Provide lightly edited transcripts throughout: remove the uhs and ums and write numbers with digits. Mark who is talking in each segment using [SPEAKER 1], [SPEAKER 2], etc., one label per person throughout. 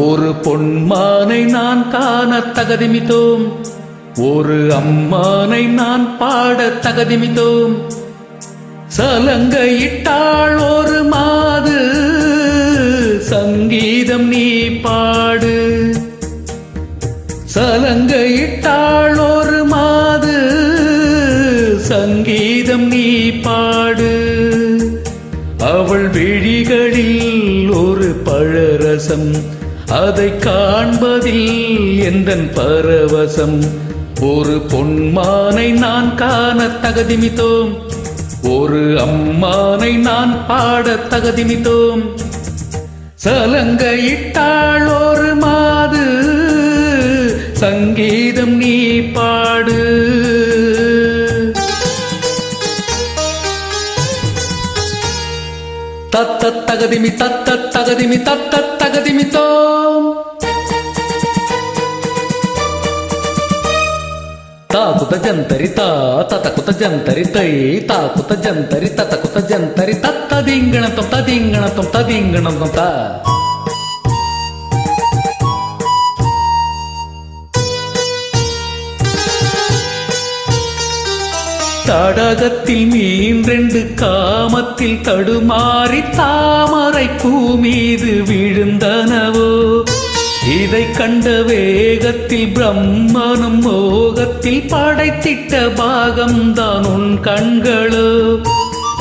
[SPEAKER 1] ஒரு பொன்மானை நான் காண தகதிமித்தோம், ஒரு அம்மானை நான் பாட தகதிமித்தோம். சலங்கையிட்டாள் ஒரு மாது, சங்கீதம் நீ பாடு. சலங்கையிட்டாள் ஒரு மாது, சங்கீதம் நீ பாடு. அவள் விழிகளில் ஒரு பழரசம், அதை காண்பதில் எந்தன் பரவசம். ஒரு பொன்மானை நான் காண தகதிமித்தோம், ஒரு அம்மானை நான் பாட தகதிமித்தோம். சலங்கையிட்டாள் ஒரு மாது, சங்கீதம் நீ பாடு. தத்த தகதிமி தத்த தகதிமி தத்த தகதிமித்தோம். தாக்குத ஜந்தரி தா ததகுத ஜந்தரி தை, தாக்குத ஜந்தரி ததகுத ஜந்தரி தத்ததிங்கணத்தம் ததிங்கணத்தம் ததிங்கணத்தம் தா. தடகத்தில் மீன் ரெண்டு காமத்தில் தடுமாறி தாமரை பூ மீது விழுந்தனவோ. இதை கண்ட வேகத்தில் பிரம்மனும் மோகத்தில் படைத்திட்ட பாகம்தான் உன் கண்களோ.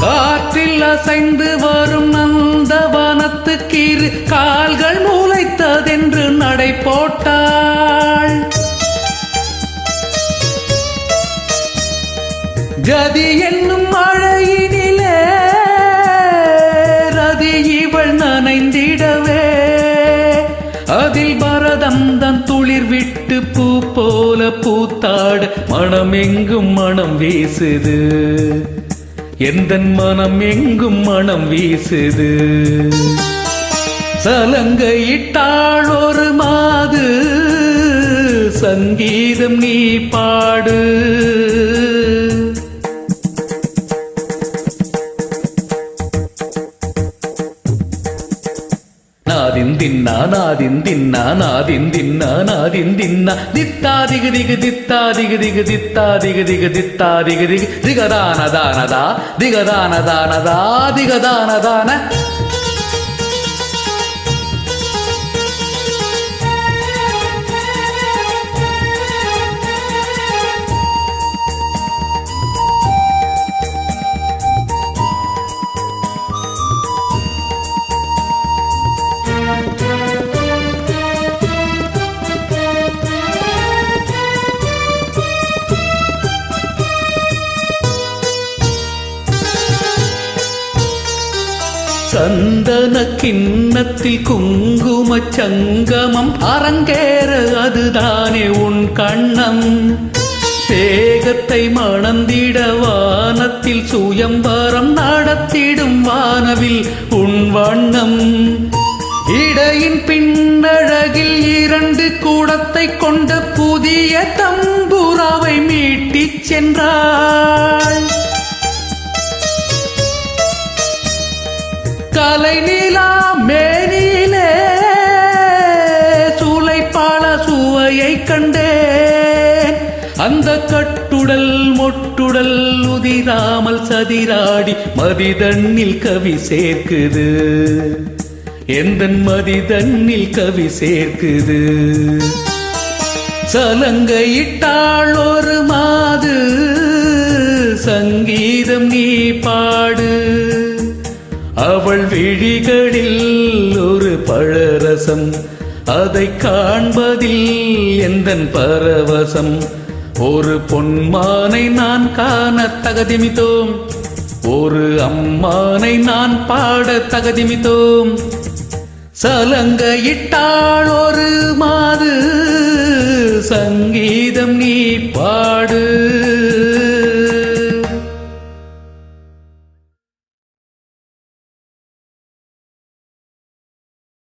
[SPEAKER 1] காற்றில் அசைந்து வரும் நந்தவனத்துக்கு இரு கால்கள் முளைத்ததென்று நடை போட்டாள். ஜதி என்னும் மழையினிலே ரதி இவள் நனைந்திடவே, அதில் பரதம் தன் துளிர் விட்டு பூ போல பூத்தாட மனம் எங்கும் மனம் வீசுது, எந்தன் மனம் எங்கும் மனம் வீசுது. சலங்கையிட்டாள் ஒரு மாது, சங்கீதம் நீ பாடு. நாதிந்தின்னா நாதிந்தின்னா நாதிந்தின்னா நாதிந்தின்னா தித்தா திகு திகு தித்தா திகு திகு தித்தா திகு திகு தித்தா திகு திகு திகதானதானதா திகதானதானதா திகதானதான. சந்தன கிண்ணத்தில் குங்கும சங்கமம் அரங்கேற அதுதானே உன் கண்ணம். தேகத்தை மணந்திட வானத்தில் சுயம்பரம் நடத்திடும் வானவில் உன் வண்ணம். இடையின் பின்னழகில் இரண்டு கூடத்தை கொண்ட புதிய தம்புராவை மீட்டிச் சென்றாள். கலை நிலா மேனிலே சூளைப்பாள சுவையை கண்டேன். அந்த கட்டுடல் மொட்டுடல் உதிராமல் சதிராடி மதிதண்ணில் கவி சேர்க்குது, எந்தன் மதிதண்ணில் கவி சேர்க்குது. சலங்கையிட்டாள் ஒரு மாது, சங்கீதம் நீ பாடு. இதழில் ஒரு பழரசம், அதை காண்பதில் எந்தன் பரவசம். ஒரு பொன்மானை நான் காண தகதிமித்தோம், ஒரு அம்மானை நான் பாட தகதிமித்தோம். சலங்கையிட்டாள் ஒரு மாது, சங்கீதம் நீ பாடு.